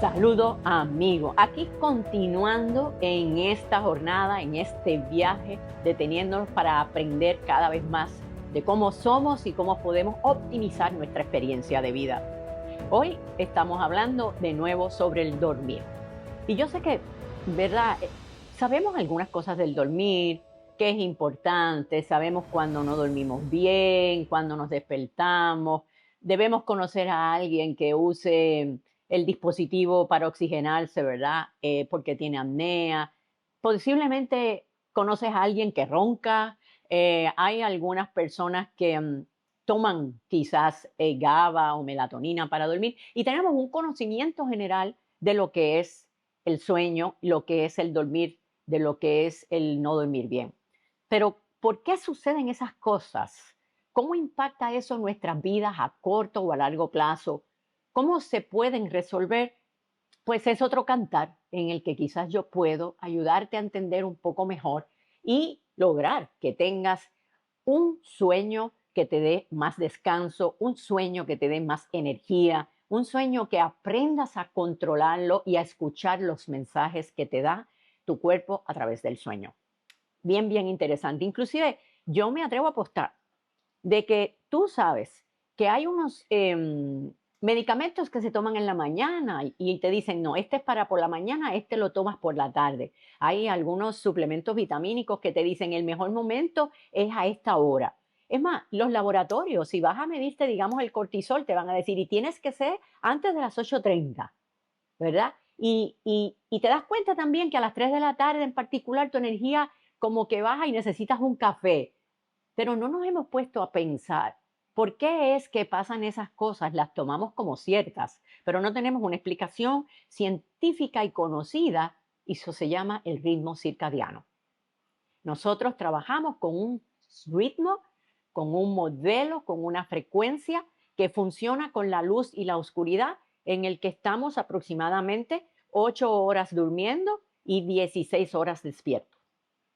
Saludos amigos, aquí continuando en esta jornada, en este viaje, deteniéndonos para aprender cada vez más de cómo somos y cómo podemos optimizar nuestra experiencia de vida. Hoy estamos hablando de nuevo sobre el dormir. Y yo sé que, ¿verdad? Sabemos algunas cosas del dormir, que es importante, sabemos cuando no dormimos bien, cuando nos despertamos, debemos conocer a alguien que use el dispositivo para oxigenarse, ¿verdad? Porque tiene apnea. Posiblemente conoces a alguien que ronca. Hay algunas personas que toman quizás GABA o melatonina para dormir y tenemos un conocimiento general de lo que es el sueño, lo que es el dormir, de lo que es el no dormir bien. Pero, ¿por qué suceden esas cosas? ¿Cómo impacta eso en nuestras vidas a corto o a largo plazo? ¿Cómo se pueden resolver? Pues es otro cantar en el que quizás yo puedo ayudarte a entender un poco mejor y lograr que tengas un sueño que te dé más descanso, un sueño que te dé más energía, un sueño que aprendas a controlarlo y a escuchar los mensajes que te da tu cuerpo a través del sueño. Bien, bien interesante. Inclusive yo me atrevo a apostar de que tú sabes que hay unos medicamentos que se toman en la mañana y te dicen, no, este es para por la mañana, este lo tomas por la tarde. Hay algunos suplementos vitamínicos que te dicen el mejor momento es a esta hora. Es más, los laboratorios, si vas a medirte, digamos, el cortisol, te van a decir, y tienes que ser antes de las 8:30, ¿verdad? Y te das cuenta también que a las 3 de la tarde en particular tu energía como que baja y necesitas un café. Pero no nos hemos puesto a pensar por qué es que pasan esas cosas, las tomamos como ciertas, pero no tenemos una explicación científica y conocida, y eso se llama el ritmo circadiano. Nosotros trabajamos con un ritmo, con un modelo, con una frecuencia que funciona con la luz y la oscuridad, en el que estamos aproximadamente 8 horas durmiendo y 16 horas despiertos.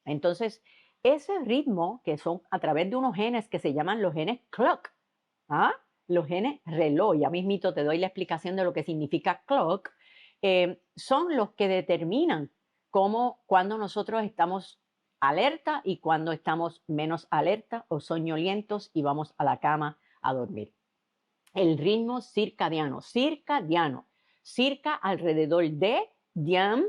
Entonces, ese ritmo, que son a través de unos genes que se llaman los genes clock, ¿ah? Los genes reloj, ya mismito te doy la explicación de lo que significa clock, son los que determinan cuando nosotros estamos alerta y cuando estamos menos alerta o soñolientos y vamos a la cama a dormir. El ritmo circadiano, circa alrededor de diam,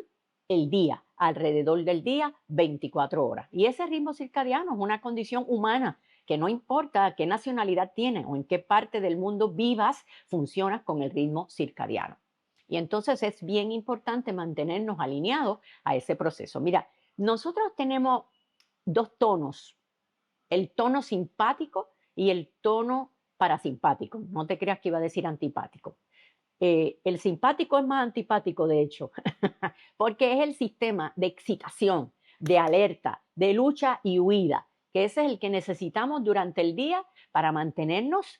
el día, alrededor del día, 24 horas. Y ese ritmo circadiano es una condición humana que no importa qué nacionalidad tienes o en qué parte del mundo vivas, funcionas con el ritmo circadiano. Y entonces es bien importante mantenernos alineados a ese proceso. Mira, nosotros tenemos dos tonos, el tono simpático y el tono parasimpático. No te creas que iba a decir antipático. El simpático es más antipático, de hecho, porque es el sistema de excitación, de alerta, de lucha y huida, que ese es el que necesitamos durante el día para mantenernos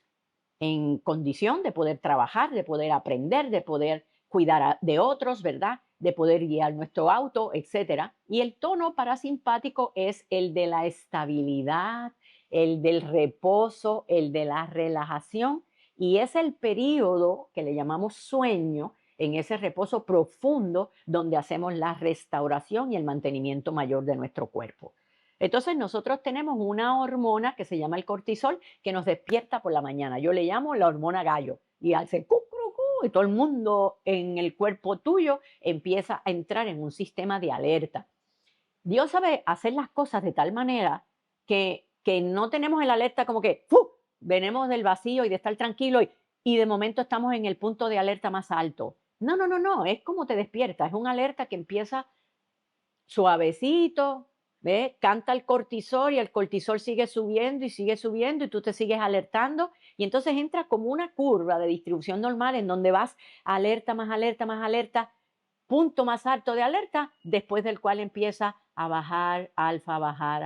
en condición de poder trabajar, de poder aprender, de poder cuidar de otros, ¿verdad? De poder guiar nuestro auto, etcétera. Y el tono parasimpático es el de la estabilidad, el del reposo, el de la relajación, y es el periodo que le llamamos sueño, en ese reposo profundo donde hacemos la restauración y el mantenimiento mayor de nuestro cuerpo. Entonces nosotros tenemos una hormona que se llama el cortisol que nos despierta por la mañana. Yo le llamo la hormona gallo y hace cucrucú y todo el mundo en el cuerpo tuyo empieza a entrar en un sistema de alerta. Dios sabe hacer las cosas de tal manera que no tenemos el alerta como que ¡fu! Venimos del vacío y de estar tranquilo y de momento estamos en el punto de alerta más alto. No, no, no, no, es como te despierta, es una alerta que empieza suavecito, ¿ves? Canta el cortisol y el cortisol sigue subiendo y tú te sigues alertando y entonces entra como una curva de distribución normal en donde vas alerta, más alerta, más alerta, punto más alto de alerta, después del cual empieza a bajar, alfa, a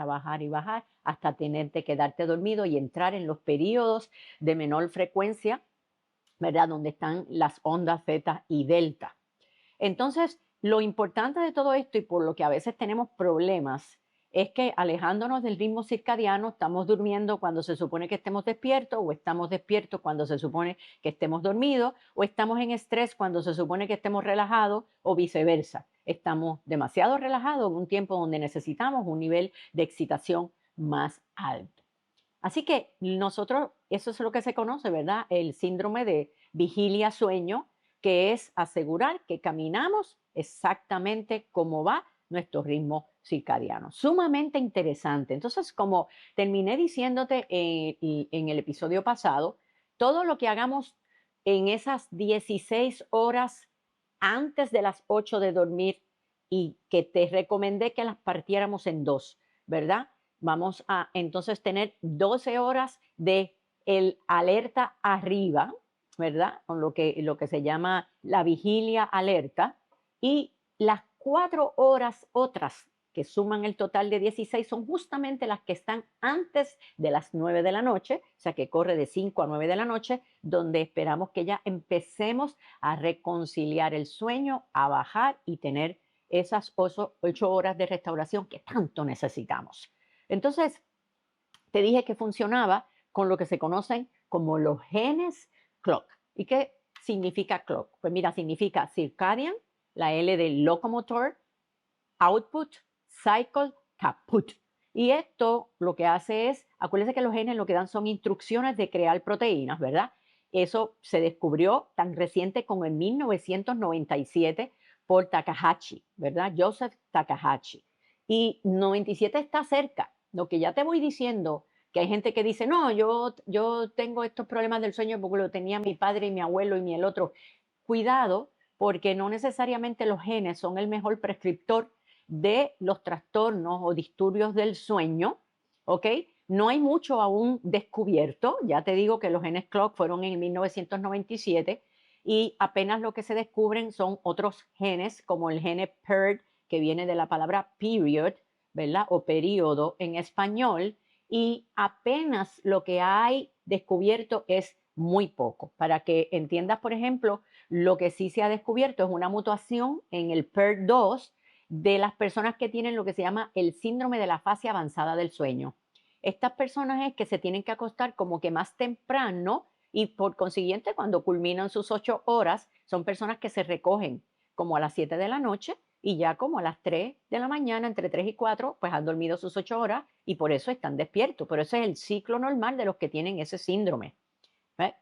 bajar y bajar, hasta tenerte que quedarte dormido y entrar en los periodos de menor frecuencia, ¿verdad? Donde están las ondas zeta y delta. Entonces, lo importante de todo esto y por lo que a veces tenemos problemas es que alejándonos del ritmo circadiano estamos durmiendo cuando se supone que estemos despiertos o estamos despiertos cuando se supone que estemos dormidos o estamos en estrés cuando se supone que estemos relajados o viceversa. Estamos demasiado relajados en un tiempo donde necesitamos un nivel de excitación más alto. Así que nosotros, eso es lo que se conoce, ¿verdad? El síndrome de vigilia-sueño, que es asegurar que caminamos exactamente como va nuestro ritmo circadiano. Sumamente interesante. Entonces, como terminé diciéndote en el episodio pasado, todo lo que hagamos en esas 16 horas antes de las 8 de dormir y que te recomendé que las partiéramos en dos, ¿verdad? Vamos a entonces tener 12 horas de el alerta arriba, ¿verdad? Con lo que se llama la vigilia alerta, y las 4 horas otras que suman el total de 16 son justamente las que están antes de las 9 de la noche, o sea que corre de 5 a 9 de la noche, donde esperamos que ya empecemos a reconciliar el sueño, a bajar y tener esas 8 horas de restauración que tanto necesitamos. Entonces, te dije que funcionaba con lo que se conocen como los genes clock. ¿Y qué significa clock? Pues mira, significa circadian, la L de locomotor, output, cycle, caput. Y esto lo que hace es, acuérdense que los genes lo que dan son instrucciones de crear proteínas, ¿verdad? Eso se descubrió tan reciente como en 1997 por Takahashi, ¿verdad? Joseph Takahashi. Y 97 está cerca. Lo que ya te voy diciendo, que hay gente que dice, no, yo tengo estos problemas del sueño porque lo tenía mi padre y mi abuelo y el otro. Cuidado, porque no necesariamente los genes son el mejor prescriptor de los trastornos o disturbios del sueño, ¿ok? No hay mucho aún descubierto, ya te digo que los genes clock fueron en 1997 y apenas lo que se descubren son otros genes como el gene PERD, que viene de la palabra period, ¿verdad? O periodo en español, y apenas lo que hay descubierto es muy poco. Para que entiendas, por ejemplo, lo que sí se ha descubierto es una mutación en el PER2 de las personas que tienen lo que se llama el síndrome de la fase avanzada del sueño. Estas personas es que se tienen que acostar como que más temprano y por consiguiente cuando culminan sus 8 horas son personas que se recogen como a las 7 de la noche y ya como a las 3 de la mañana, entre 3 y 4, pues han dormido sus 8 horas y por eso están despiertos. Pero ese es el ciclo normal de los que tienen ese síndrome.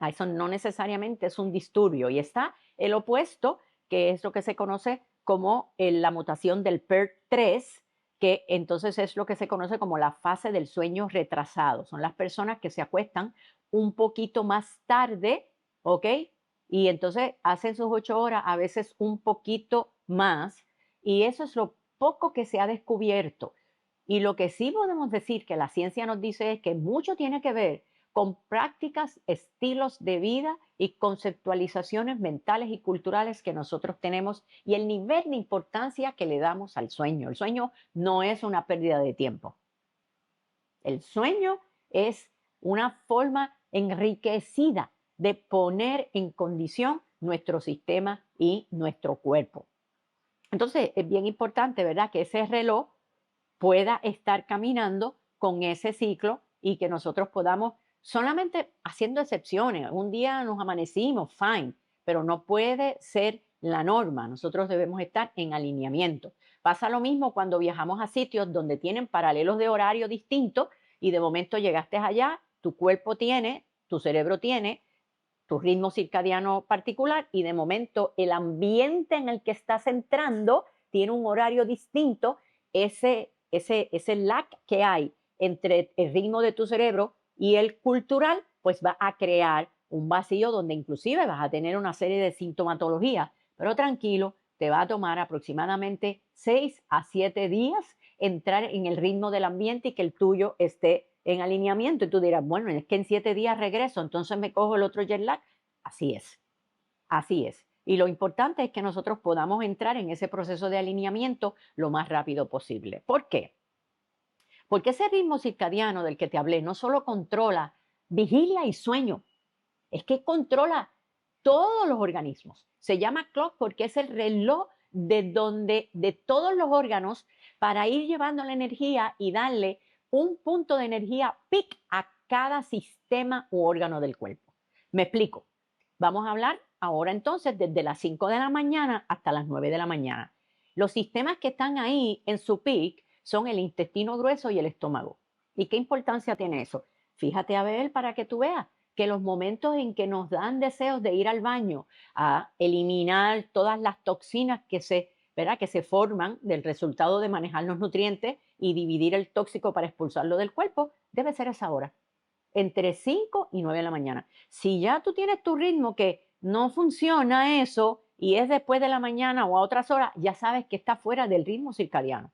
Eso no necesariamente es un disturbio. Y está el opuesto, que es lo que se conoce como la mutación del PER3, que entonces es lo que se conoce como la fase del sueño retrasado. Son las personas que se acuestan un poquito más tarde, ¿ok? Y entonces hacen sus 8 horas, a veces un poquito más, y eso es lo poco que se ha descubierto. Y lo que sí podemos decir que la ciencia nos dice es que mucho tiene que ver con prácticas, estilos de vida y conceptualizaciones mentales y culturales que nosotros tenemos y el nivel de importancia que le damos al sueño. El sueño no es una pérdida de tiempo. El sueño es una forma enriquecida de poner en condición nuestro sistema y nuestro cuerpo. Entonces, es bien importante, ¿verdad?, que ese reloj pueda estar caminando con ese ciclo y que nosotros podamos, solamente haciendo excepciones, un día nos amanecimos, fine, pero no puede ser la norma. Nosotros debemos estar en alineamiento. Pasa lo mismo cuando viajamos a sitios donde tienen paralelos de horario distintos y de momento llegaste allá, tu cuerpo tiene, tu cerebro tiene tu ritmo circadiano particular y de momento el ambiente en el que estás entrando tiene un horario distinto. Ese lag que hay entre el ritmo de tu cerebro y el cultural, pues va a crear un vacío donde inclusive vas a tener una serie de sintomatologías. Pero tranquilo, te va a tomar aproximadamente 6 a 7 días entrar en el ritmo del ambiente y que el tuyo esté en alineamiento. Y tú dirás, bueno, es que en 7 días regreso, entonces me cojo el otro jet lag. Así es, así es. Y lo importante es que nosotros podamos entrar en ese proceso de alineamiento lo más rápido posible. ¿Por qué? Porque ese ritmo circadiano del que te hablé no solo controla vigilia y sueño, es que controla todos los organismos. Se llama clock porque es el reloj de donde de todos los órganos para ir llevando la energía y darle un punto de energía peak a cada sistema u órgano del cuerpo. Me explico. Vamos a hablar ahora entonces desde las 5 de la mañana hasta las 9 de la mañana. Los sistemas que están ahí en su peak son el intestino grueso y el estómago. ¿Y qué importancia tiene eso? Fíjate a ver para que tú veas que los momentos en que nos dan deseos de ir al baño a eliminar todas las toxinas ¿verdad? Que se forman del resultado de manejar los nutrientes y dividir el tóxico para expulsarlo del cuerpo, debe ser esa hora, entre 5 y 9 de la mañana. Si ya tú tienes tu ritmo que no funciona eso y es después de la mañana o a otras horas, ya sabes que está fuera del ritmo circadiano.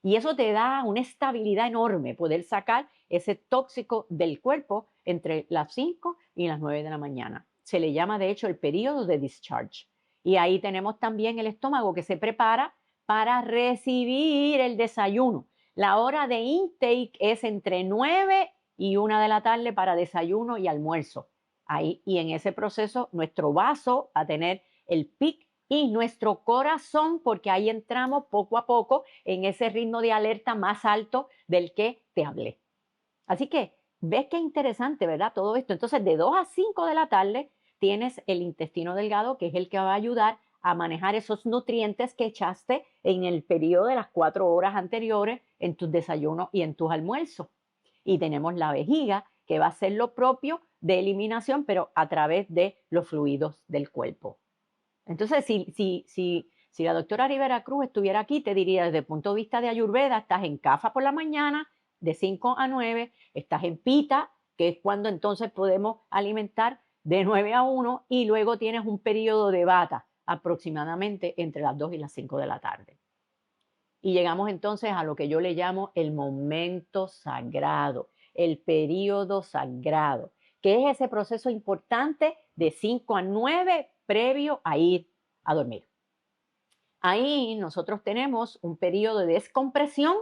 Y eso te da una estabilidad enorme, poder sacar ese tóxico del cuerpo entre las 5 y las 9 de la mañana. Se le llama, de hecho, el periodo de discharge. Y ahí tenemos también el estómago que se prepara para recibir el desayuno. La hora de intake es entre 9 y 1 de la tarde para desayuno y almuerzo. Ahí, y en ese proceso, nuestro vaso va a tener el pic y nuestro corazón, porque ahí entramos poco a poco en ese ritmo de alerta más alto del que te hablé. Así que, ves qué interesante, ¿verdad? Todo esto. Entonces, de 2 a 5 de la tarde tienes el intestino delgado, que es el que va a ayudar a manejar esos nutrientes que echaste en el periodo de las 4 horas anteriores en tus desayunos y en tus almuerzos. Y tenemos la vejiga, que va a hacer lo propio de eliminación, pero a través de los fluidos del cuerpo. Entonces, si la doctora Rivera Cruz estuviera aquí, te diría desde el punto de vista de Ayurveda, estás en Kapha por la mañana, de 5 a 9, estás en Pita, que es cuando entonces podemos alimentar de 9 a 1, y luego tienes un periodo de Vata, aproximadamente entre las 2 y las 5 de la tarde. Y llegamos entonces a lo que yo le llamo el momento sagrado, el periodo sagrado, que es ese proceso importante de 5 a 9 previo a ir a dormir. Ahí nosotros tenemos un periodo de descompresión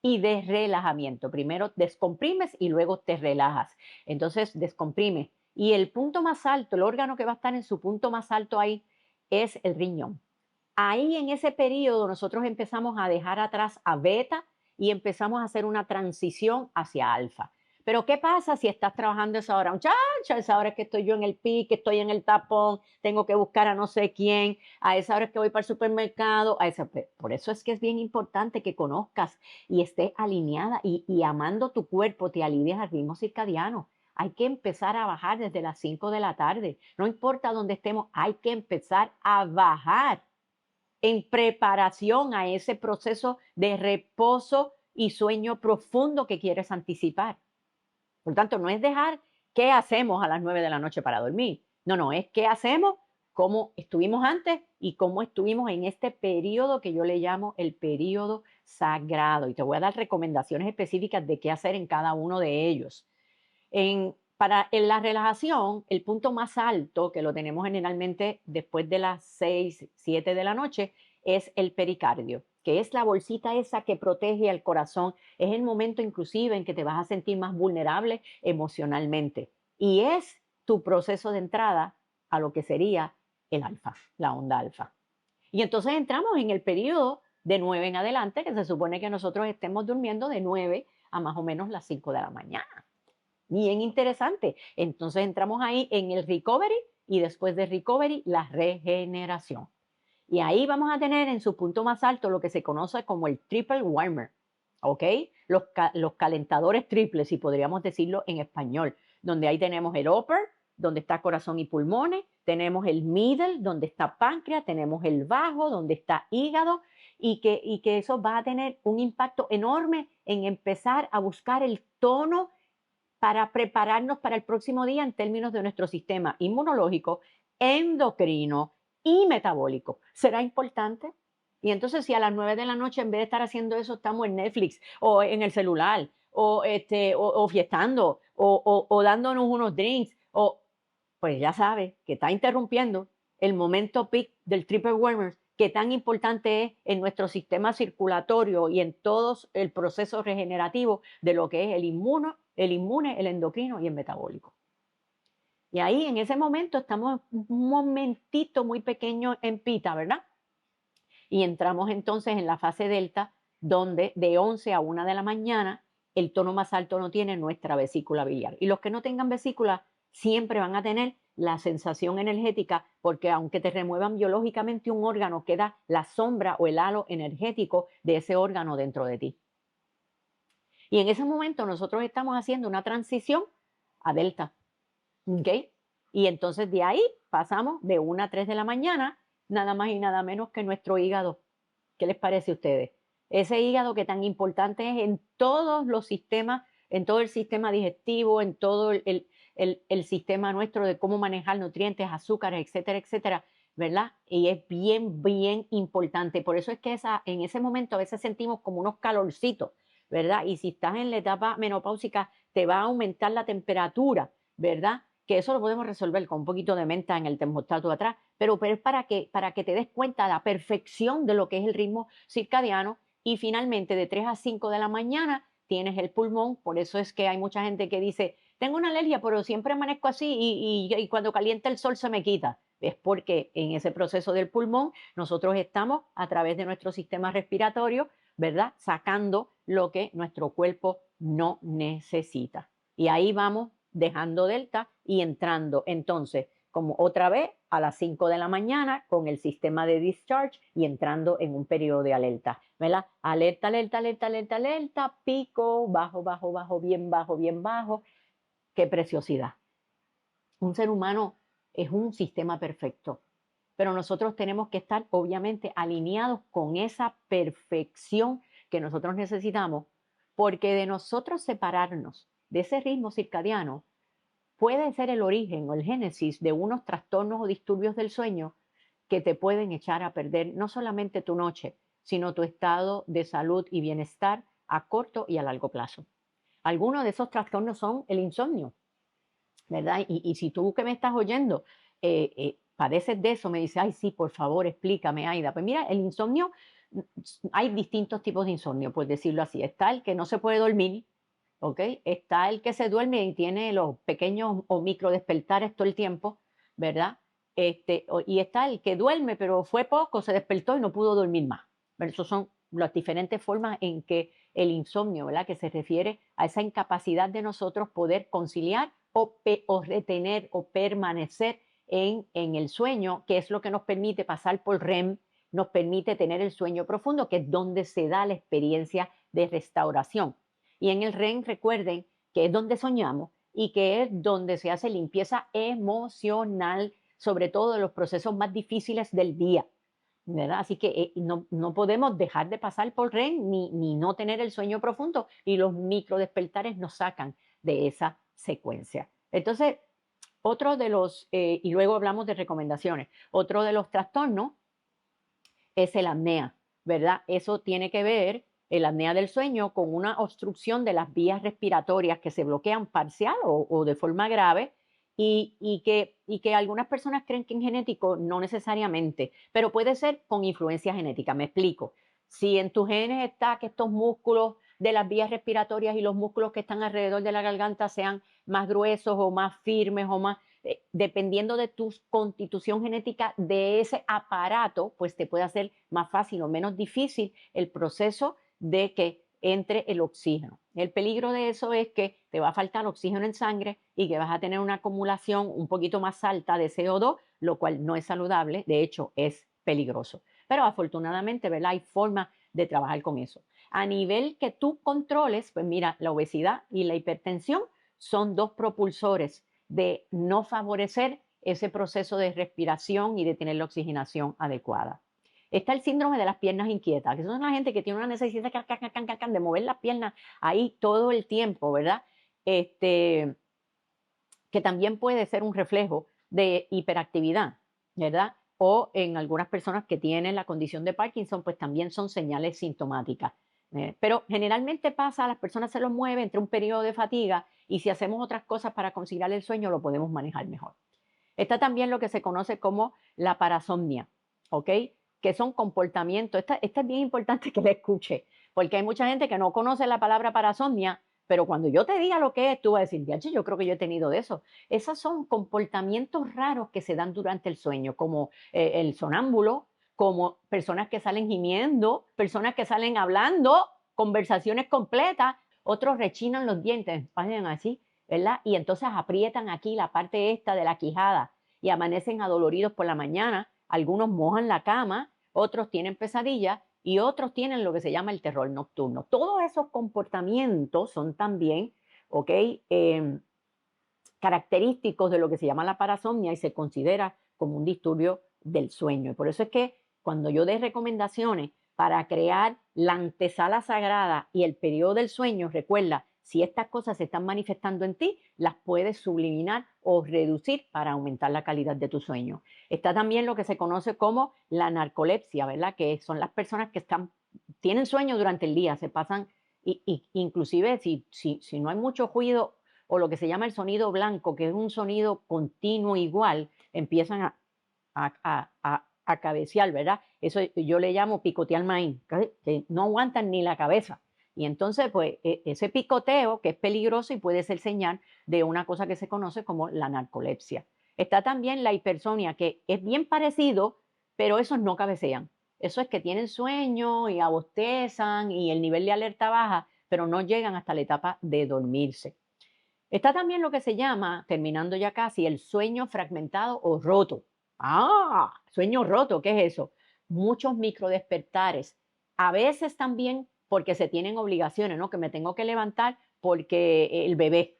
y de relajamiento. Primero descomprimes y luego te relajas. Entonces descomprimes. Y el punto más alto, el órgano que va a estar en su punto más alto ahí, es el riñón. Ahí en ese periodo nosotros empezamos a dejar atrás a beta y empezamos a hacer una transición hacia alfa. Pero ¿qué pasa si estás trabajando esa hora? Muchacha, esa hora es que estoy yo en el pique, estoy en el tapón, tengo que buscar a no sé quién, a esa hora es que voy para el supermercado. Por eso es que es bien importante que conozcas y estés alineada y amando tu cuerpo, te alinees al ritmo circadiano. Hay que empezar a bajar desde las 5 de la tarde. No importa dónde estemos, hay que empezar a bajar en preparación a ese proceso de reposo y sueño profundo que quieres anticipar. Por tanto, no es dejar qué hacemos a las 9 de la noche para dormir. No, es qué hacemos, cómo estuvimos antes y cómo estuvimos en este periodo que yo le llamo el periodo sagrado. Y te voy a dar recomendaciones específicas de qué hacer en cada uno de ellos. En la relajación, el punto más alto, que lo tenemos generalmente después de las 6, 7 de la noche, es el pericardio, que es la bolsita esa que protege al corazón. Es el momento inclusive en que te vas a sentir más vulnerable emocionalmente. Y es tu proceso de entrada a lo que sería el alfa, la onda alfa. Y entonces entramos en el periodo de 9 en adelante, que se supone que nosotros estemos durmiendo de 9 a más o menos las 5 de la mañana. Bien interesante. Entonces entramos ahí en el recovery y después de recovery la regeneración. Y ahí vamos a tener en su punto más alto lo que se conoce como el triple warmer, ¿ok? Los calentadores triples, si podríamos decirlo en español, donde ahí tenemos el upper, donde está corazón y pulmones, tenemos el middle, donde está páncreas, tenemos el bajo, donde está hígado, y que eso va a tener un impacto enorme en empezar a buscar el tono para prepararnos para el próximo día en términos de nuestro sistema inmunológico, endocrino y metabólico. ¿Será importante? Y entonces si a las 9 de la noche en vez de estar haciendo eso estamos en Netflix o en el celular o fiestando o dándonos unos drinks, pues ya sabes que está interrumpiendo el momento peak del triple warmer, que tan importante es en nuestro sistema circulatorio y en todo el proceso regenerativo de lo que es el inmune, el endocrino y el metabólico. Y ahí en ese momento estamos un momentito muy pequeño en pita, ¿verdad? Y entramos entonces en la fase delta, donde de 11 a 1 de la mañana el tono más alto no tiene nuestra vesícula biliar. Y los que no tengan vesícula siempre van a tener la sensación energética, porque aunque te remuevan biológicamente un órgano, queda la sombra o el halo energético de ese órgano dentro de ti. Y en ese momento nosotros estamos haciendo una transición a delta. ¿Ok? Y entonces de ahí pasamos de 1 a 3 de la mañana, nada más y nada menos que nuestro hígado. ¿Qué les parece a ustedes? Ese hígado que tan importante es en todos los sistemas, en todo el sistema digestivo, en todo el sistema nuestro de cómo manejar nutrientes, azúcares, etcétera, etcétera, ¿verdad? Y es bien, bien importante. Por eso es que en ese momento a veces sentimos como unos calorcitos, ¿verdad? Y si estás en la etapa menopáusica, te va a aumentar la temperatura, ¿verdad? Que eso lo podemos resolver con un poquito de menta en el termostato atrás, pero es para que te des cuenta de la perfección de lo que es el ritmo circadiano. Y finalmente de 3 a 5 de la mañana tienes el pulmón. Por eso es que hay mucha gente que dice, tengo una alergia, pero siempre amanezco así y cuando calienta el sol se me quita. Es porque en ese proceso del pulmón nosotros estamos a través de nuestro sistema respiratorio, ¿verdad? Sacando lo que nuestro cuerpo no necesita. Y ahí vamos dejando delta y entrando entonces como otra vez a las 5 de la mañana con el sistema de discharge y entrando en un periodo de alerta, ¿verdad? Alerta, alerta, alerta, alerta, alerta, pico, bajo, bajo, bajo, bien bajo, bien bajo. ¡Qué preciosidad! Un ser humano es un sistema perfecto, pero nosotros tenemos que estar obviamente alineados con esa perfección que nosotros necesitamos, porque de nosotros separarnos de ese ritmo circadiano puede ser el origen o el génesis de unos trastornos o disturbios del sueño que te pueden echar a perder no solamente tu noche, sino tu estado de salud y bienestar a corto y a largo plazo. Algunos de esos trastornos son el insomnio, ¿verdad? Y si tú que me estás oyendo padeces de eso, me dices, ay, sí, por favor, explícame, Aida. Pues mira, el insomnio, hay distintos tipos de insomnio, por decirlo así. Está el que no se puede dormir, ¿ok? Está el que se duerme y tiene los pequeños o micro despertares todo el tiempo, ¿verdad? Y está el que duerme, pero fue poco, se despertó y no pudo dormir más. Esas son las diferentes formas en que el insomnio, ¿verdad? Que se refiere a esa incapacidad de nosotros poder conciliar o retener o permanecer en el sueño, que es lo que nos permite pasar por REM, nos permite tener el sueño profundo, que es donde se da la experiencia de restauración. Y en el REM, recuerden que es donde soñamos y que es donde se hace limpieza emocional, sobre todo de los procesos más difíciles del día, ¿verdad? Así que no podemos dejar de pasar por REM ni no tener el sueño profundo, y los micro despertares nos sacan de esa secuencia. Entonces, otro de los, y luego hablamos de recomendaciones, otro de los trastornos es el apnea, ¿verdad? Eso tiene que ver, el apnea del sueño, con una obstrucción de las vías respiratorias que se bloquean parcial o de forma grave, y que algunas personas creen que es genético, no necesariamente, pero puede ser con influencia genética. Me explico. Si en tus genes está que estos músculos de las vías respiratorias y los músculos que están alrededor de la garganta sean más gruesos o más firmes o más, dependiendo de tu constitución genética de ese aparato, pues te puede hacer más fácil o menos difícil el proceso de que entre el oxígeno. El peligro de eso es que te va a faltar oxígeno en sangre y que vas a tener una acumulación un poquito más alta de CO2, lo cual no es saludable, de hecho es peligroso. Pero afortunadamente, ¿verdad? Hay forma de trabajar con eso. A nivel que tú controles, pues mira, la obesidad y la hipertensión son dos propulsores de no favorecer ese proceso de respiración y de tener la oxigenación adecuada. Está el síndrome de las piernas inquietas, que son la gente que tiene una necesidad de mover las piernas ahí todo el tiempo, ¿verdad? Que también puede ser un reflejo de hiperactividad, ¿verdad? O en algunas personas que tienen la condición de Parkinson, pues también son señales sintomáticas. Pero generalmente pasa, a las personas se los mueve entre un periodo de fatiga, y si hacemos otras cosas para conciliar el sueño, lo podemos manejar mejor. Está también lo que se conoce como la parasomnia, ¿ok? Que son comportamientos. Esta es bien importante que la escuche, porque hay mucha gente que no conoce la palabra parasomnia, pero cuando yo te diga lo que es, tú vas a decir, ya, yo creo que yo he tenido de eso. Esos son comportamientos raros que se dan durante el sueño, como el sonámbulo, como personas que salen gimiendo, personas que salen hablando, conversaciones completas, otros rechinan los dientes, hacen así, ¿verdad? Y entonces aprietan aquí la parte esta de la quijada y amanecen adoloridos por la mañana. Algunos mojan la cama, otros tienen pesadillas y otros tienen lo que se llama el terror nocturno. Todos esos comportamientos son también, ¿ok? Característicos de lo que se llama la parasomnia y se considera como un disturbio del sueño. Y por eso es que cuando yo dé recomendaciones para crear la antesala sagrada y el periodo del sueño, recuerda, si estas cosas se están manifestando en ti, las puedes subliminar o reducir para aumentar la calidad de tu sueño. Está también lo que se conoce como la narcolepsia, ¿verdad? Que son las personas que tienen sueño durante el día, se pasan, inclusive si no hay mucho ruido o lo que se llama el sonido blanco, que es un sonido continuo igual, empiezan a cabecear, ¿verdad? Eso yo le llamo picotear maíz, que no aguantan ni la cabeza. Y entonces, pues, ese picoteo, que es peligroso y puede ser señal de una cosa que se conoce como la narcolepsia. Está también la hipersonia, que es bien parecido, pero esos no cabecean. Eso es que tienen sueño y abostezan y el nivel de alerta baja, pero no llegan hasta la etapa de dormirse. Está también lo que se llama, terminando ya casi, el sueño fragmentado o roto. Ah, sueño roto, ¿qué es eso? Muchos microdespertares. A veces también porque se tienen obligaciones, ¿no? Que me tengo que levantar porque el bebé,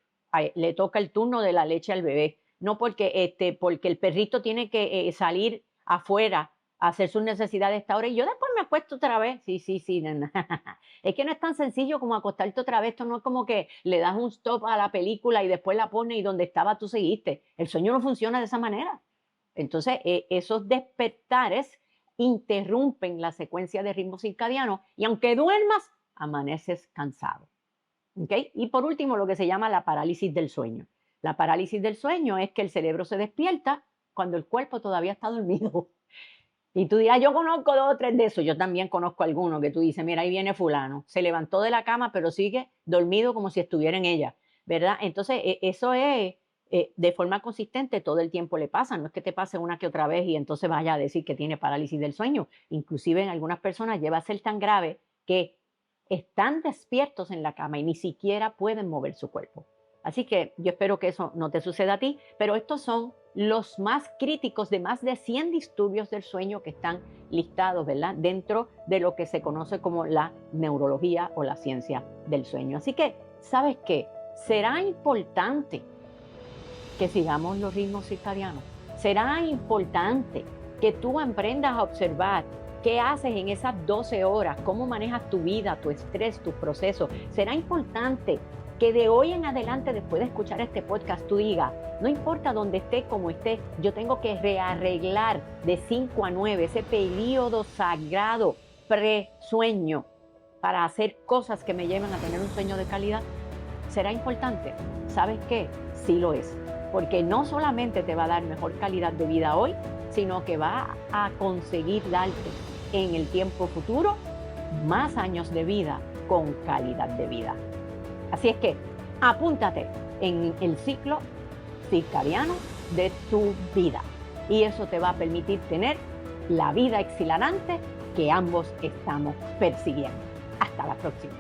le toca el turno de la leche al bebé. No porque, porque el perrito tiene que salir afuera a hacer sus necesidades a esta hora y yo después me acuesto otra vez. Sí, nena. Es que no es tan sencillo como acostarte otra vez. Esto no es como que le das un stop a la película y después la pones y donde estaba tú seguiste. El sueño no funciona de esa manera. Entonces, esos despertares interrumpen la secuencia de ritmo circadiano y aunque duermas, amaneces cansado. ¿Okay? Y por último, lo que se llama la parálisis del sueño. La parálisis del sueño es que el cerebro se despierta cuando el cuerpo todavía está dormido. Y tú dirás, yo conozco 2 o 3 de esos. Yo también conozco algunos que tú dices, mira, ahí viene fulano. Se levantó de la cama, pero sigue dormido como si estuviera en ella, ¿verdad? Entonces, eso es de forma consistente, todo el tiempo le pasa. No es que te pase una que otra vez y entonces vaya a decir que tiene parálisis del sueño. Inclusive en algunas personas lleva a ser tan grave que están despiertos en la cama y ni siquiera pueden mover su cuerpo. Así que yo espero que eso no te suceda a ti, pero estos son los más críticos de más de 100 disturbios del sueño que están listados, ¿verdad? Dentro de lo que se conoce como la neurología o la ciencia del sueño. Así que, ¿sabes qué? Será importante que sigamos los ritmos circadianos. Será importante que tú aprendas a observar qué haces en esas 12 horas, cómo manejas tu vida, tu estrés, tus procesos. Será importante que de hoy en adelante, después de escuchar este podcast, tú digas, no importa dónde esté, cómo esté, yo tengo que rearreglar de 5 a 9 ese periodo sagrado pre-sueño para hacer cosas que me lleven a tener un sueño de calidad. ¿Será importante? ¿Sabes qué? Sí lo es, porque no solamente te va a dar mejor calidad de vida hoy, sino que va a conseguir darte en el tiempo futuro más años de vida con calidad de vida. Así es que apúntate en el ciclo circadiano de tu vida y eso te va a permitir tener la vida exhilarante que ambos estamos persiguiendo. Hasta la próxima.